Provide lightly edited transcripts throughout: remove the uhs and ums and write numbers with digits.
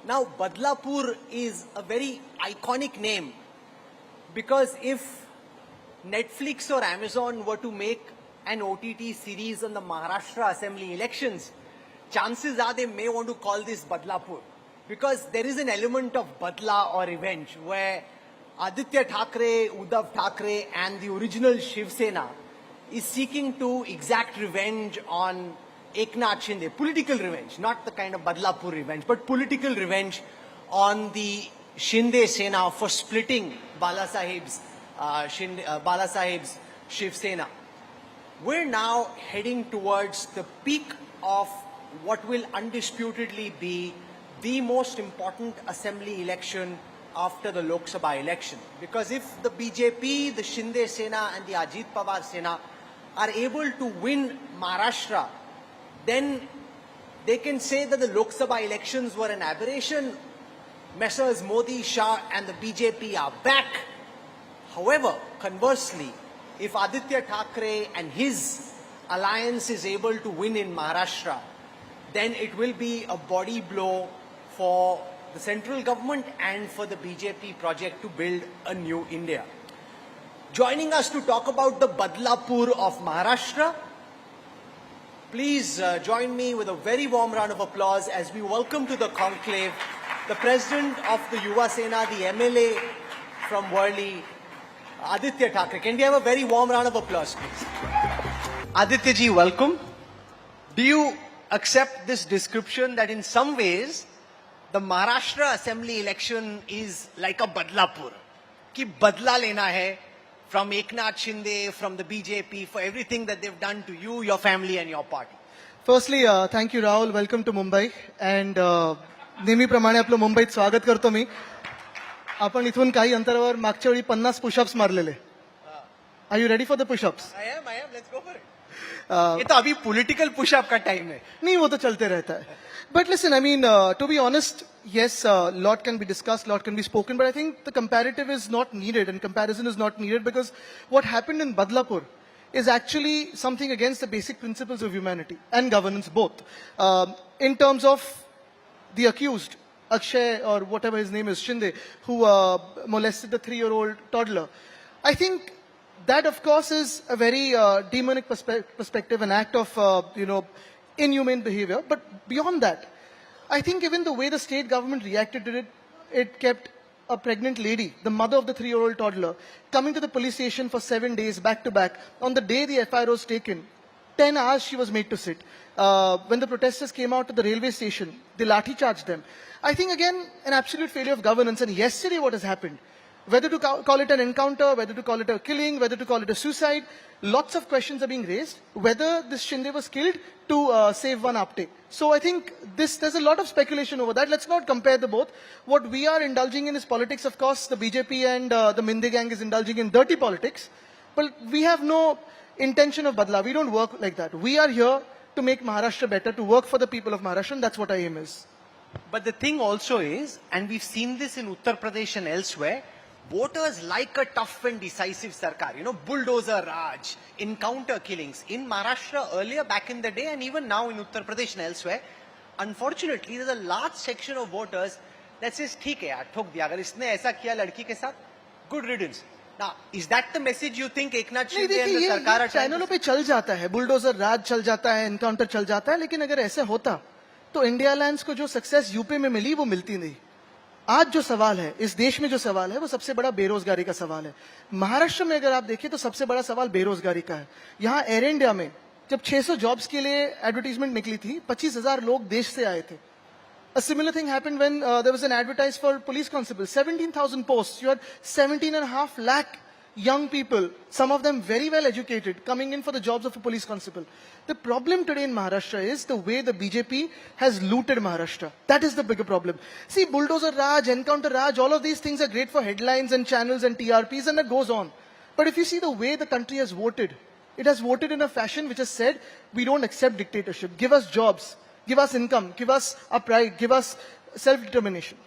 Now, Badlapur is a very iconic name because if Netflix or Amazon were to make an OTT series on the Maharashtra Assembly elections, chances are they may want to call this Badlapur because there is an element of Badla or revenge where Aditya Thakre, Uddhav Thakre and the original Shiv Sena is seeking to exact revenge on Eknath Shinde, political revenge, not the kind of Badlapur revenge, but political revenge on the Shinde Sena for splitting Balasaheb's Shiv Sena. We're now heading towards the peak of what will undisputedly be the most important assembly election after the Lok Sabha election. Because if the BJP, the Shinde Sena and the Ajit Pawar Sena are able to win Maharashtra, then they can say that the Lok Sabha elections were an aberration. Messrs. Modi, Shah and the BJP are back. However, conversely, if Aditya Thakre and his alliance is able to win in Maharashtra, then it will be a body blow for the central government and for the BJP project to build a new India. Joining us to talk about the Badlapur of Maharashtra, please join me with a very warm round of applause as we welcome to the conclave the President of the Yuva Sena, the MLA from Worli, Aditya Thakre. Can we have a very warm round of applause, please? Aditya ji, welcome. Do you accept this description that in some ways the Maharashtra Assembly election is like a Badlapur? Ki badla lena hai from Eknath Shinde, from the BJP, for everything that they've done to you, your family and your party. Firstly, thank you Rahul, welcome to Mumbai. And नेहमीप्रमाणे आपलं मुंबईत स्वागत करतो मी. आपण इथून काही अंतरावर मागच्या वेळी 50 pushups मारलेले. Are you ready for the push-ups? I am. Let's go for it. ये तो अभी political push-up का time है. नहीं, वो तो चलते रहता है. But listen, I mean, to be honest, yes, lot can be discussed, lot can be spoken, but I think the comparative is not needed and comparison is not needed because what happened in Badlapur is actually something against the basic principles of humanity and governance both. In terms of the accused, Akshay or whatever his name is, Shinde, who molested the 3-year-old toddler. I think that, of course, is a very demonic perspective, an act of, inhumane behavior. But beyond that, I think even the way the state government reacted to it, it kept a pregnant lady, the mother of the 3-year-old toddler, coming to the police station for 7 days back to back. On the day the FIR was taken, 10 hours she was made to sit. When the protesters came out to the railway station, they lathi charged them. I think again, an absolute failure of governance. And yesterday what has happened, whether to call it an encounter, whether to call it a killing, whether to call it a suicide, lots of questions are being raised. Whether this Shinde was killed to save one uptake. So I think there's a lot of speculation over that. Let's not compare the both. What we are indulging in is politics. Of course, the BJP and the Minde gang is indulging in dirty politics. But we have no intention of badla. We don't work like that. We are here to make Maharashtra better, to work for the people of Maharashtra, and that's what our aim is. But the thing also is, and we've seen this in Uttar Pradesh and elsewhere, voters like a tough and decisive sarkar, bulldozer Raj, encounter killings. In Maharashtra earlier back in the day and even now in Uttar Pradesh and elsewhere, unfortunately there's a large section of voters that says, ठीक है यार, ठोक दिया, अगर इसने ऐसा किया लड़की के साथ, good riddance. Now, is that the message you think Eknath Shinde and the सरकार are trying to... चैनलों पे चल जाता है, बुलडोजर राज चल जाता है, एनकाउंटर चल जाता है, लेकिन अगर ऐसे होता तो इंडिया अलायंस को जो सक्सेस यूपी में मिली वो मिलती नहीं. आज जो सवाल है, इस देश में जो सवाल है, वो सबसे बड़ा बेरोजगारी का सवाल है. महाराष्ट्र में अगर आप देखिए तो सबसे बड़ा सवाल बेरोजगारी का है. यहाँ एयर इंडिया में जब 600 जॉब्स के लिए एडवर्टाइजमेंट निकली थी, 25,000 लोग देश से आए थे. A similar thing happened when there was an advertise for police constables. 17,000 posts. You had 17.5 lakh young people, some of them very well educated, coming in for the jobs of a police constable. The problem today in Maharashtra is the way the BJP has looted Maharashtra. That is the bigger problem. See, bulldozer Raj, encounter Raj, all of these things are great for headlines and channels and TRPs and it goes on. But if you see the way the country has voted, it has voted in a fashion which has said, we don't accept dictatorship. Give us jobs. Give us income, give us our pride, give us self-determination.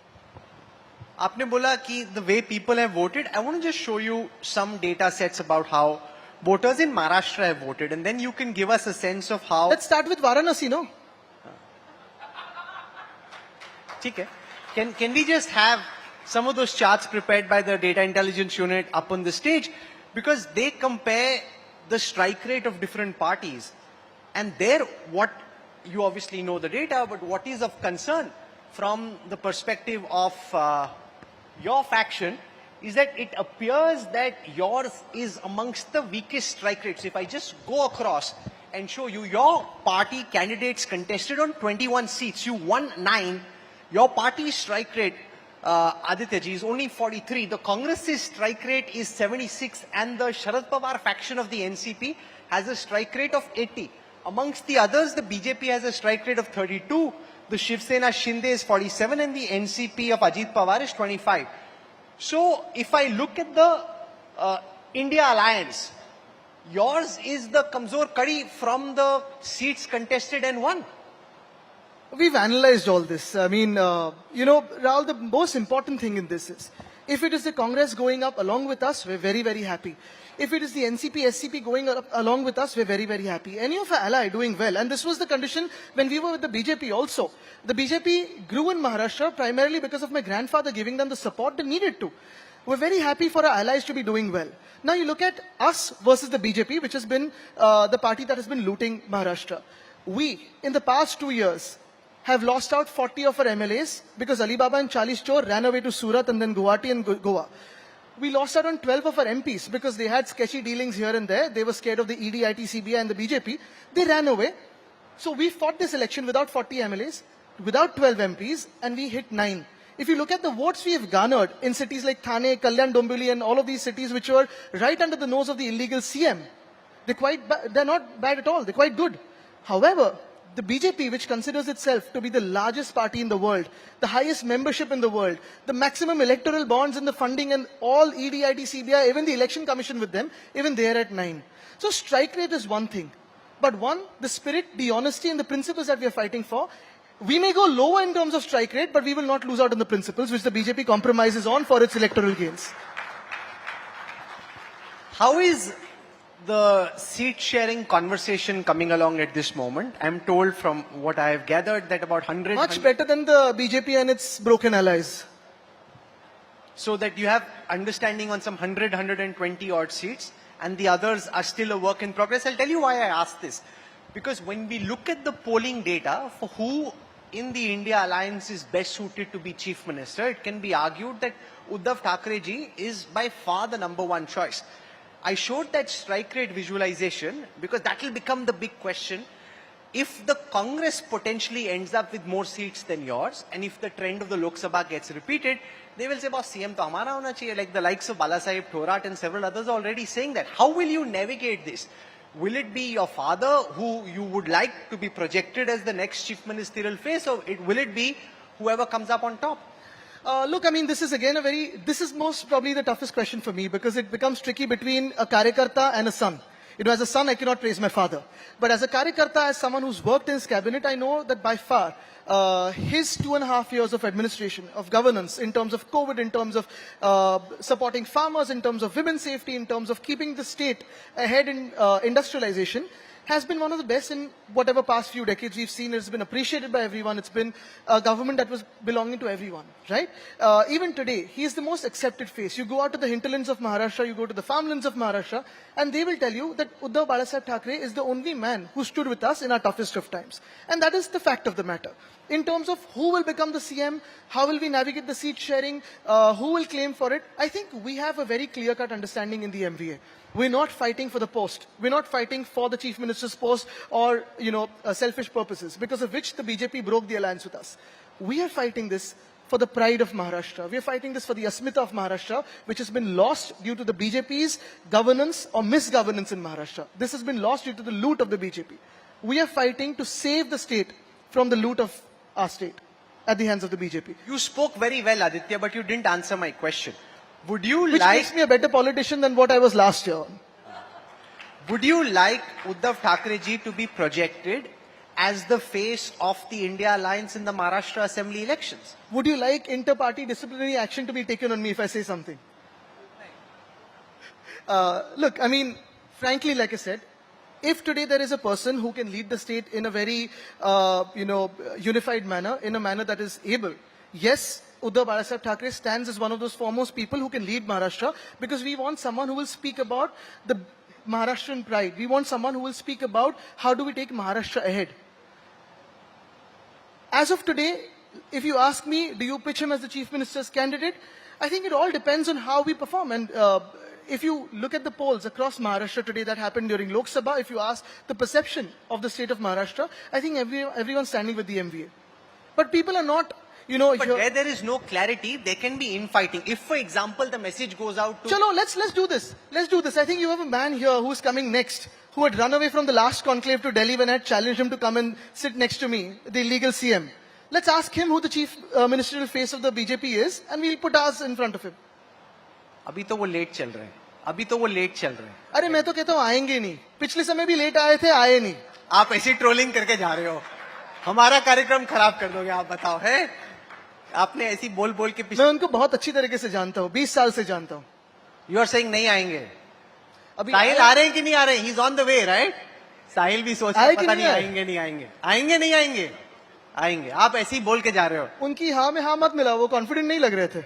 आपने बोला कि the way people have voted, I want to just show you some data sets about how voters in Maharashtra have voted and then you can give us a sense of how... Let's start with Varanasi, no? ठीक है. Can we just have some of those charts prepared by the data intelligence unit up on the stage? Because they compare the strike rate of different parties. And there, what you obviously know the data, but what is of concern from the perspective of your faction is that it appears that yours is amongst the weakest strike rates. If I just go across and show you, your party candidates contested on 21 seats. You won 9. Your party's strike rate, Aditya ji, is only 43. The Congress's strike rate is 76. And the Sharad Pawar faction of the NCP has a strike rate of 80. Amongst the others, the BJP has a strike rate of 32. The Shiv Sena Shinde is 47 and the NCP of Ajit Pawar is 25. So if I look at the India alliance, yours is the Kamzor Kadi from the seats contested and won. We've analyzed all this. I mean, Rahul, the most important thing in this is, if it is the Congress going up along with us, we're very, very happy. If it is the NCP, SCP going up along with us, we're very, very happy. Any of our ally doing well, and this was the condition when we were with the BJP also. The BJP grew in Maharashtra primarily because of my grandfather giving them the support they needed to. We're very happy for our allies to be doing well. Now you look at us versus the BJP, which has been the party that has been looting Maharashtra. We, in the past 2 years, have lost out 40 of our MLAs because Alibaba and Charlie Chor ran away to Surat and then Guwahati and Goa. We lost out on 12 of our MPs because they had sketchy dealings here and there. They were scared of the ED, IT, CBI and the BJP. They ran away. So we fought this election without 40 MLAs, without 12 MPs, and we hit 9. If you look at the votes we have garnered in cities like Thane, Kalyan, Dombivli and all of these cities which were right under the nose of the illegal CM, they're not bad at all. They're quite good. However, the BJP, which considers itself to be the largest party in the world, the highest membership in the world, the maximum electoral bonds and the funding and all ED, IT, CBI, even the election commission with them, even they are at 9. So strike rate is one thing. But one, the spirit, the honesty and the principles that we are fighting for, we may go lower in terms of strike rate, but we will not lose out on the principles which the BJP compromises on for its electoral gains. How is the seat sharing conversation coming along at this moment? I'm told from what I have gathered that about 100... Much better than the BJP and its broken allies. So that you have understanding on some 100, 120 odd seats and the others are still a work in progress. I'll tell you why I asked this. Because when we look at the polling data for who in the India alliance is best suited to be chief minister, it can be argued that Uddhav Thakre ji is by far the number one choice. I showed that strike rate visualization because that will become the big question. If the Congress potentially ends up with more seats than yours, and if the trend of the Lok Sabha gets repeated, they will say, boss, CM to hamara hona chahiye. Like the likes of Balasaheb Thorat and several others are already saying that. How will you navigate this? Will it be your father who you would like to be projected as the next chief ministerial face, or will it be whoever comes up on top? Look, I mean, this is again this is most probably the toughest question for me because it becomes tricky between a Karyakarta and a son. As a son, I cannot praise my father. But as a Karyakarta, as someone who's worked in his cabinet, I know that by far, his 2.5 years of administration, of governance, in terms of COVID, in terms of supporting farmers, in terms of women's safety, in terms of keeping the state ahead in industrialization, has been one of the best in whatever past few decades we've seen. It's been appreciated by everyone. It's been a government that was belonging to everyone, right? Even today, he is the most accepted face. You go out to the hinterlands of Maharashtra, you go to the farmlands of Maharashtra, and they will tell you that Uddhav Balasaheb Thakre is the only man who stood with us in our toughest of times. And that is the fact of the matter. In terms of who will become the CM, how will we navigate the seat sharing, who will claim for it, I think we have a very clear-cut understanding in the MVA. We're not fighting for the post. We're not fighting for the chief minister's post or, selfish purposes, because of which the BJP broke the alliance with us. We are fighting this for the pride of Maharashtra. We are fighting this for the asmita of Maharashtra, which has been lost due to the BJP's governance or misgovernance in Maharashtra. This has been lost due to the loot of the BJP. We are fighting to save the state from the loot of our state at the hands of the BJP. You spoke very well, Aditya, but you didn't answer my question. Which makes me a better politician than what I was last year. Would you like Uddhav Thakre ji to be projected as the face of the India alliance in the Maharashtra Assembly elections? Would you like inter-party disciplinary action to be taken on me if I say something? Look, I mean, frankly, like I said, if today there is a person who can lead the state in a very, unified manner, in a manner that is able, Yes, Uddhav Balasaheb Thakre stands as one of those foremost people who can lead Maharashtra because we want someone who will speak about the Maharashtrian pride. We want someone who will speak about how do we take Maharashtra ahead. As of today, if you ask me, do you pitch him as the chief minister's candidate? I think it all depends on how we perform. And if you look at the polls across Maharashtra today that happened during Lok Sabha, if you ask the perception of the state of Maharashtra, I think everyone's standing with the MVA. But people are not, you know. But where there is no clarity, there can be infighting. If, for example, the message goes out to... Chalo, let's do this. Let's do this. I think you have a man here who's coming next, who had run away from the last conclave to Delhi when I had challenged him to come and sit next to me, the illegal CM. Let's ask him who the chief ministerial face of the BJP is, and we'll put ours in front of him. अभी तो वो late चल रहे हैं. अभी तो वो late चल रहे हैं. अरे मैं तो कहता हूँ आएंगे नहीं. पिछले समय भी लेट आए थे, आए नहीं. आप ऐसी ट्रोलिंग करके जा रहे हो. हमारा कार्यक्रम खराब कर दोगे आप, बताओ. है आपने ऐसी बोल बोल के मैं उनको बहुत अच्छी तरीके से जानता हूँ, 20 साल से जानता हूँ. यू आर सेइंग नहीं आएंगे. अभी साहिल आ रहे हैं कि नहीं आ रहे हैं? He is on the way, right? Sahil भी सोच रहा है पता नहीं आएंगे नहीं आएंगे. आएंगे नहीं आएंगे? आएंगे. आप ऐसे ही बोल के जा रहे हो. उनकी हाँ में हाँ मत मिला, वो कॉन्फिडेंट नहीं लग रहे थे.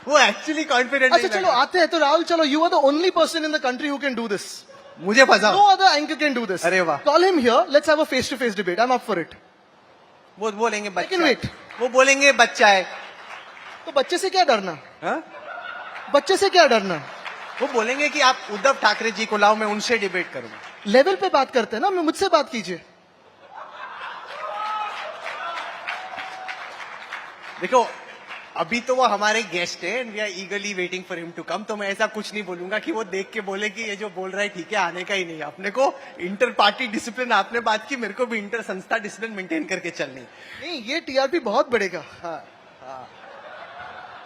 वो एक्चुअली कॉन्फिडेंट. अच्छा चलो आते हैं तो राहुल, चलो you are the only person in the country who can do this. मुझे फंसाओ. No other anchor can do this. अरे वाह. Call him here. Let's have a face-to-face debate. I'm up for it. वो बोलेंगे बच्चा can है. wait. वो बोलेंगे बच्चा है. तो बच्चे से क्या डरना? हाँ? बच्चे से क्या डरना? वो बोलेंगे कि आप उद्धव ठाकरे जी को लाओ, मैं उनसे डिबेट करूंगा. लेवल पे बात करते हैं ना, मैं मुझसे बात कीजिए. देखो अभी तो वो हमारे गेस्ट है and we are eagerly waiting for him to come. तो मैं ऐसा कुछ नहीं बोलूंगा कि वो देख के बोले कि ये जो बोल रहा है ठीक है, आने का ही नहीं. अपने को इंटर पार्टी डिसिप्लिन आपने बात की, मेरे को भी इंटर संस्था डिसिप्लिन मेंटेन करके चलनी. नहीं, ये टीआरपी बहुत बढ़ेगा. हाँ, हाँ.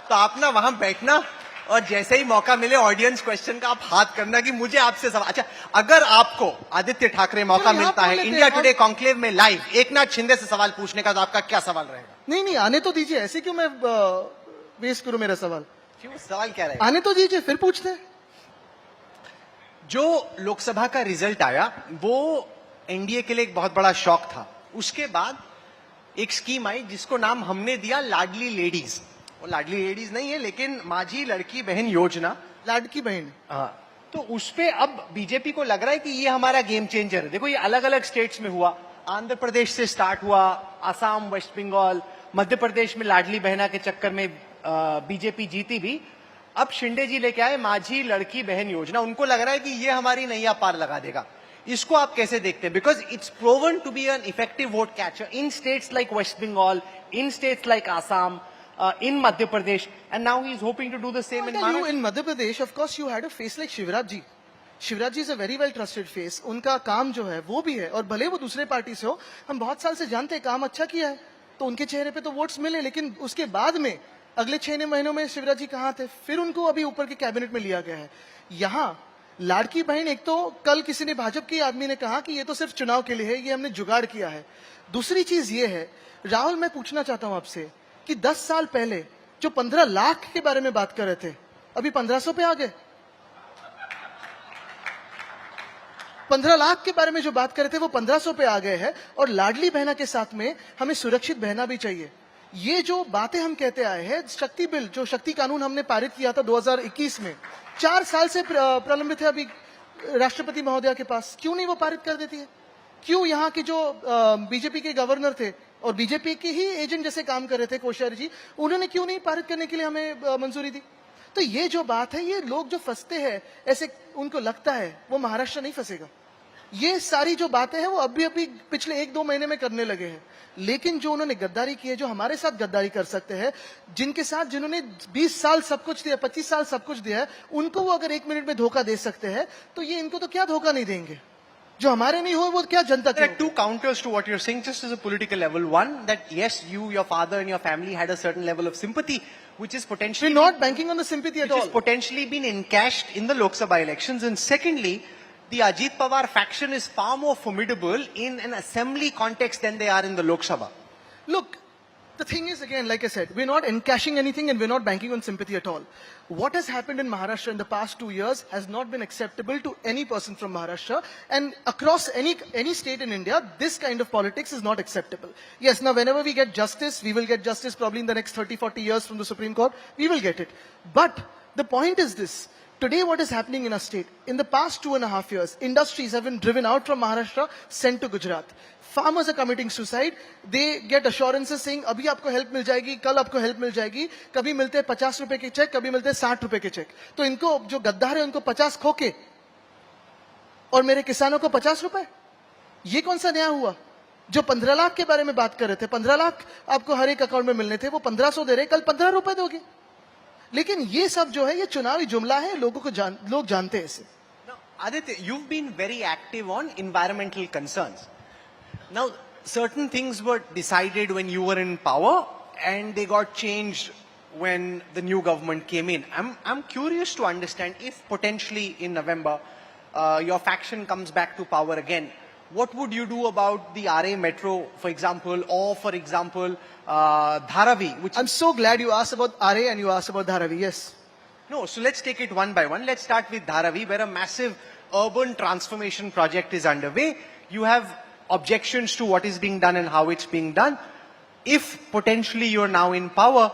तो आप ना वहां बैठना और जैसे ही मौका मिले ऑडियंस क्वेश्चन का आप हाथ करना कि मुझे आपसे सवाल. अच्छा, अगर आपको आदित्य ठाकरे मौका मिलता है इंडिया टुडे कॉन्क्लेव में लाइव एकनाथ शिंदे से सवाल पूछने का, तो आपका क्या सवाल रहेगा? नहीं आने तो दीजिए. ऐसे क्यों मैं वेस्ट करूं मेरा सवाल? क्यों, सवाल क्या रहेगा? आने तो दीजिए, फिर पूछते हैं. जो लोकसभा का रिजल्ट आया वो एनडीए के लिए एक बहुत बड़ा शॉक था. उसके बाद एक स्कीम आई जिसको नाम हमने दिया लाडली लेडीज. वो लाडली लेडीज नहीं है लेकिन माझी लड़की बहन योजना. लाडकी बहन. हाँ. तो उसपे अब बीजेपी को लग रहा है कि ये हमारा गेम चेंजर है. देखो ये अलग अलग स्टेट्स में हुआ. आंध्र प्रदेश से स्टार्ट हुआ, असम, वेस्ट बंगाल, मध्य प्रदेश में लाडली बहना के चक्कर में बीजेपी जीती भी. अब शिंदे जी लेके आए माझी लड़की बहन योजना. उनको लग रहा है कि ये हमारी नैया पार लगा देगा. इसको आप कैसे देखते हैं? Because it's proven to be an effective vote catcher in states like west Bengal, in states like Assam, in Madhya Pradesh, and now he is hoping to do the same in Maharashtra. In Madhya Pradesh, of course, you had a face like Shivraj ji. Shivraj ji is a very well trusted face. उनका काम जो है वो भी है, और भले वो दूसरे पार्टी से हो, हम बहुत साल से जानते हैं काम अच्छा किया है, तो उनके चेहरे पे तो वोट्स मिले. लेकिन उसके बाद में अगले 6 महीनों में शिवराज जी कहाँ थे? फिर उनको अभी ऊपर के कैबिनेट में लिया गया है. यहाँ लाड़की बहन, एक तो कल किसी ने भाजपा के आदमी ने कहा कि ये तो सिर्फ चुनाव के लिए है, ये हमने जुगाड़ किया है. दूसरी चीज ये है, राहुल, मैं पूछना चाहता हूं आपसे कि 10 साल पहले जो 15 लाख के बारे में बात कर रहे थे, अभी 1500 पे आ गए. 15 लाख के बारे में जो बात कर रहे थे वो 1500 पे आ गए हैं. और लाडली बहना के साथ में हमें सुरक्षित बहना भी चाहिए. ये जो बातें हम कहते आए हैं, शक्ति बिल, जो शक्ति कानून हमने पारित किया था 2021 में, 4 साल से प्रलंबित है अभी राष्ट्रपति महोदया के पास. क्यों नहीं वो पारित कर देती है? क्यों यहाँ के जो बीजेपी के गवर्नर थे और बीजेपी के ही एजेंट जैसे काम कर रहे थे, कोश्यारी जी, उन्होंने क्यों नहीं पारित करने के लिए हमें मंजूरी दी? तो ये जो बात है, ये लोग जो फंसते हैं, ऐसे उनको लगता है वो महाराष्ट्र नहीं फंसेगा. ये सारी जो बातें हैं वो अभी पिछले 1-2 महीने में करने लगे हैं. लेकिन जो उन्होंने गद्दारी की है, जो हमारे साथ गद्दारी कर सकते हैं, जिनके साथ जिन्होंने 20 साल सब कुछ दिया, 25 साल सब कुछ दिया है, उनको वो अगर 1 मिनट में धोखा दे सकते हैं, तो ये इनको तो क्या धोखा नहीं देंगे? जो हमारे नहीं हो वो क्या जनता के? There are two counters to what you're saying, just as a political level. One, that yes, you, your father, and your family had a certain level of sympathy, which is potentially We're not banking on the sympathy at which all. is potentially been encashed in the Lok Sabha elections. And secondly, the Ajit Pawar faction is far more formidable in an assembly context than they are in the Lok Sabha. Look, The thing is, again, like I said, we're not encashing anything and we're not banking on sympathy at all. What has happened in Maharashtra in the past 2 years has not been acceptable to any person from Maharashtra, and across any state in India, this kind of politics is not acceptable. Yes, now whenever we get justice, we will get justice probably in the next 30, 40 years from the Supreme Court, we will get it. But the point is this. Today, what is happening in our state? In the past 2.5 years, industries have been driven out from Maharashtra, sent to Gujarat. Farmers are committing suicide. They get assurances saying, "Abhi aapko help mil jayegi, kal aapko help mil jayegi." कभी मिलते हैं 50 रुपए के check, कभी मिलते हैं 60 रुपए के चेक. तो इनको जो गद्दार है उनको 50 खोके और मेरे किसानों को 50 रुपए. ये कौन सा नया हुआ? जो 15 लाख के बारे में बात कर रहे थे, 15 लाख आपको हर एक अकाउंट में मिलने थे, वो 1500 दे रहे, कल 15 रुपए दोगे. लेकिन ये सब जो है ये चुनावी जुमला है, लोग जानते हैं इसे. Now, Aditya, you've been very active on environmental concerns. Now, certain things were decided when you were in power, and they got changed when the new government came in. I'm curious to understand if potentially in November your faction comes back to power again. What would you do about the RA Metro, for example, or for example, Dharavi? Which I'm so glad you asked about RA and you asked about Dharavi. Yes. No, so let's take it one by one. Let's start with Dharavi, where a massive urban transformation project is underway. You have objections to what is being done and how it's being done. If potentially you're now in power,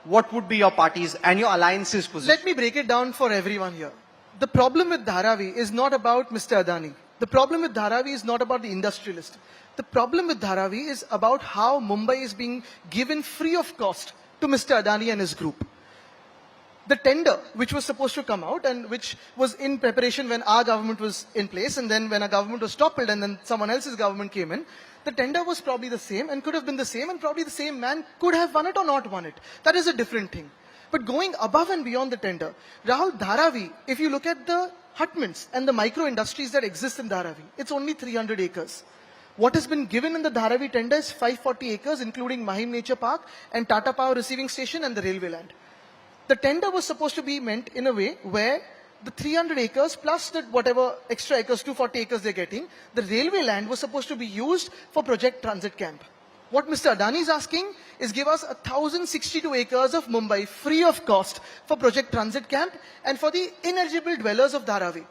what would be your party's and your alliance's position? Let me break it down for everyone here. The problem with Dharavi is not about Mr. Adani. The problem with Dharavi is not about the industrialist. The problem with Dharavi is about how Mumbai is being given free of cost to Mr. Adani and his group. The tender, which was supposed to come out and which was in preparation when our government was in place, and then when our government was toppled and then someone else's government came in, the tender was probably the same and could have been the same, and probably the same man could have won it or not won it. That is a different thing. But going above and beyond the tender, Rahul, Dharavi, if you look at the hutments and the micro industries that exist in Dharavi, it's only 300 acres. What has been given in the Dharavi tender is 540 acres, including Mahim Nature Park and Tata Power Receiving Station and the railway land. The tender was supposed to be meant in a way where the 300 acres plus the whatever extra acres, 240 acres they're getting, the railway land was supposed to be used for Project Transit Camp. What Mr. Adani is asking is give us 1,062 acres of Mumbai free of cost for Project Transit Camp and for the ineligible dwellers of Dharavi.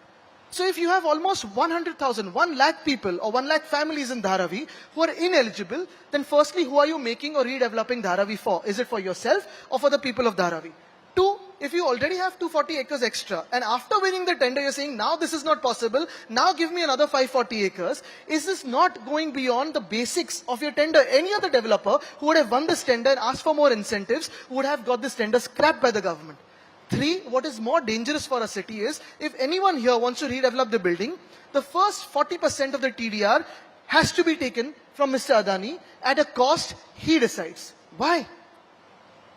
So if you have almost 100,000, 1 lakh people or 1 lakh families in Dharavi who are ineligible, then firstly, who are you making or redeveloping Dharavi for? Is it for yourself or for the people of Dharavi? 2, if you already have 240 acres extra and after winning the tender you're saying now this is not possible, now give me another 540 acres, is this not going beyond the basics of your tender? Any other developer who would have won this tender and asked for more incentives would have got this tender scrapped by the government. 3, what is more dangerous for a city is if anyone here wants to redevelop the building, the first 40% of the TDR has to be taken from Mr. Adani at a cost he decides. Why?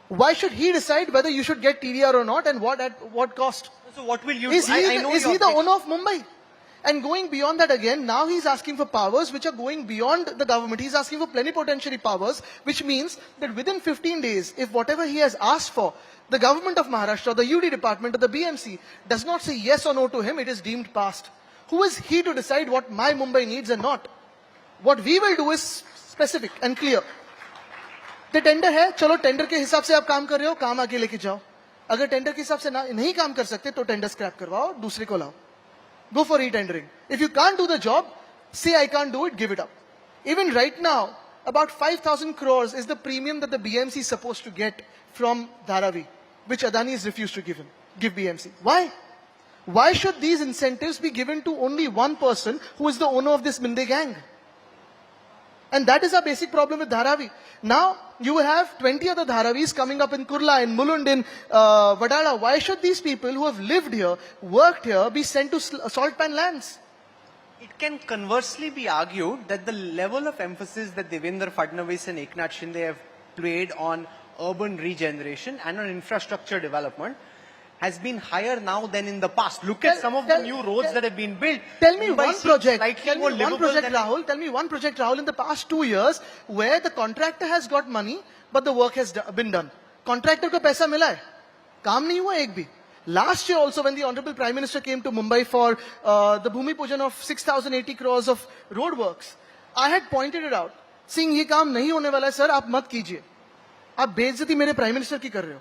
Why should he decide whether you should get TDR or not and at what cost? So what will you Is do? he the owner of Mumbai? And going beyond that again, now he's asking for powers which are going beyond the government. He's asking for plenipotentiary powers, which means that within 15 days, if whatever he has asked for, the government of Maharashtra, the UD department or the BMC does not say yes or no to him, it is deemed passed. Who is he to decide what my Mumbai needs and not? What we will do is specific and clear. The tender है, चलो tender के हिसाब से आप काम कर रहे हो, काम आगे लेके जाओ. अगर टेंडर के हिसाब से नहीं काम कर सकते तो टेंडर स्क्रैप करवाओ, दूसरे को लाओ. Go for re-tendering. If you can't do the job, say I can't do it, give it up. Even right now, about 5,000 crores is the premium that the BMC is supposed to get from Dharavi, which Adani has refused to give BMC. Why? Why should these incentives be given to only one person who is the owner of this Minde gang? And that is our basic problem with Dharavi. Now, you have 20 other Dharavis coming up in Kurla, in Mulund, in Vadala. Why should these people who have lived here, worked here, be sent to salt pan lands? It can conversely be argued that the level of emphasis that Devendra Fadnavis and Eknath Shinde have played on urban regeneration and on infrastructure development has been higher now than in the past. Look at some of the new roads that have been built. Tell me one project, Rahul. Tell me one project, Rahul, in the past 2 years where the contractor has got money, but the work has been done. Contractor ko paisa mila hai. Kaam nahi hua ek bhi. Last year also when the Honorable Prime Minister came to Mumbai for the Bhumi Pujan of 6,080 crores of road works, I had pointed it out. Saying ye kaam nahi hone wala hai, sir, aap mat kijiye. आप बेइज्जती मेरे prime minister की कर रहे हो,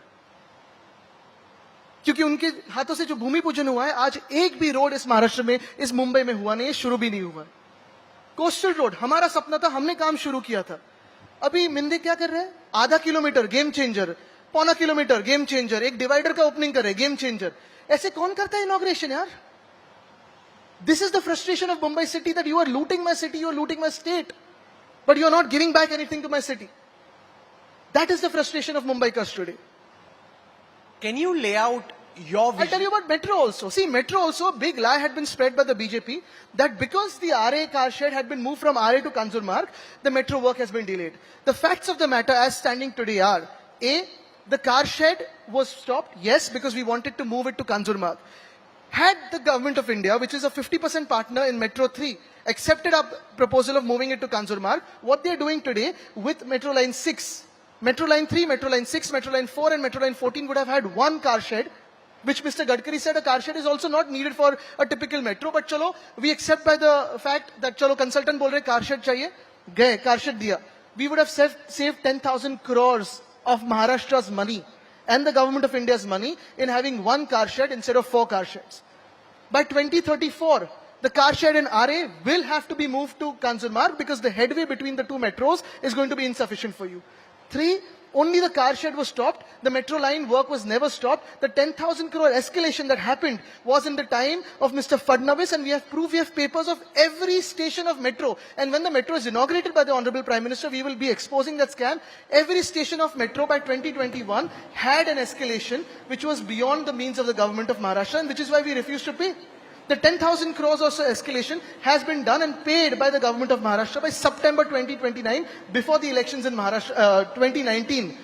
क्योंकि उनके हाथों से जो भूमि पूजन हुआ है, आज एक भी रोड इस महाराष्ट्र में, इस मुंबई में हुआ नहीं है, शुरू भी नहीं हुआ है। कोस्टल रोड हमारा सपना था, हमने काम शुरू किया था। अभी मिंदे क्या कर रहे हैं? आधा किलोमीटर गेम चेंजर, पौना किलोमीटर गेम चेंजर, एक डिवाइडर का ओपनिंग कर रहे गेम चेंजर। ऐसे कौन करता है इनॉग्रेशन यार? This is the frustration of Mumbai city, that you are looting my city, you are looting my state, but you are not giving back anything to my city. That is the frustration of Mumbaikars today. Can you lay out your I'll tell vision? you about Metro also. See, Metro also, a big lie had been spread by the BJP that because the RA car shed had been moved from RA to Kanjurmarg, the Metro work has been delayed. The facts of the matter as standing today are, A, the car shed was stopped, yes, because we wanted to move it to Kanjurmarg. Had the government of India, which is a 50% partner in Metro 3, accepted our proposal of moving it to Kanjurmarg, what they are doing today with Metro Line 6, Metro Line 3, Metro Line 6, Metro Line 4 and Metro Line 14 would have had one car shed, which Mr. Gadkari said a car shed is also not needed for a typical metro, but chalo, we accept by the fact that chalo consultant bol rahe car shed chahiye, gaye, car shed diya. We would have saved 10,000 crores of Maharashtra's money and the government of India's money in having one car shed instead of 4 car sheds. By 2034, the car shed in RA will have to be moved to Kanjurmarg because the headway between the two metros is going to be insufficient for you. 3, only the car shed was stopped. The metro line work was never stopped. The 10,000 crore escalation that happened was in the time of Mr. Fadnavis, and we have proof, we have papers of every station of metro. And when the metro is inaugurated by the Honorable Prime Minister, we will be exposing that scam. Every station of metro by 2021 had an escalation which was beyond the means of the government of Maharashtra, and which is why we refused to pay. The 10,000 crores or so escalation has been done and paid by the government of Maharashtra by September 2029 before the elections in Maharashtra, 2019,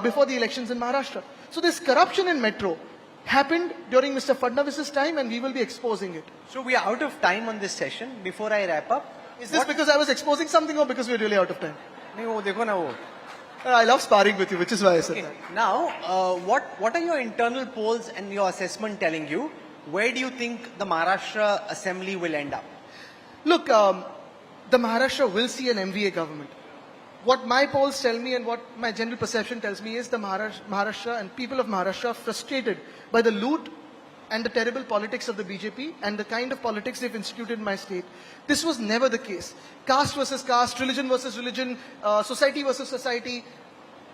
before the elections in Maharashtra. So this corruption in metro happened during Mr. Fadnavis's time, and we will be exposing it. So we are out of time on this session. Before I wrap up, Is this because I was exposing something or because we're really out of time? नहीं वो देखो ना वो. I love sparring with you, which is why I said that. Now, what are your internal polls and your assessment telling you? Where do you think the Maharashtra Assembly will end up? Look, the Maharashtra will see an MVA government. What my polls tell me and what my general perception tells me is the Maharashtra and people of Maharashtra are frustrated by the loot and the terrible politics of the BJP and the kind of politics they've instituted in my state. This was never the case. Caste versus caste, religion versus religion, society versus society,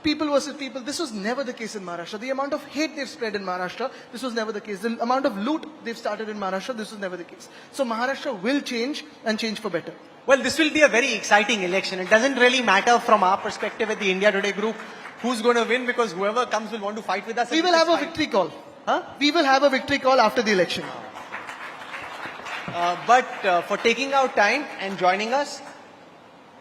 people versus people. This was never the case in Maharashtra. The amount of hate they've spread in Maharashtra, this was never the case. The amount of loot they've started in Maharashtra, this was never the case. So Maharashtra will change and change for better. Well, this will be a very exciting election. It doesn't really matter from our perspective at the India Today Group who's going to win, because whoever comes will want to fight with us. We will have a victory call. Huh? We will have a victory call after the election. But for taking out time and joining us,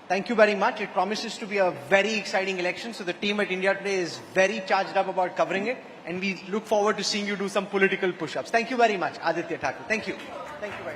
thank you very much. It promises to be a very exciting election. So the team at India Today is very charged up about covering it. And we look forward to seeing you do some political push-ups. Thank you very much, Aditya Thakre. Thank you. Thank you very much.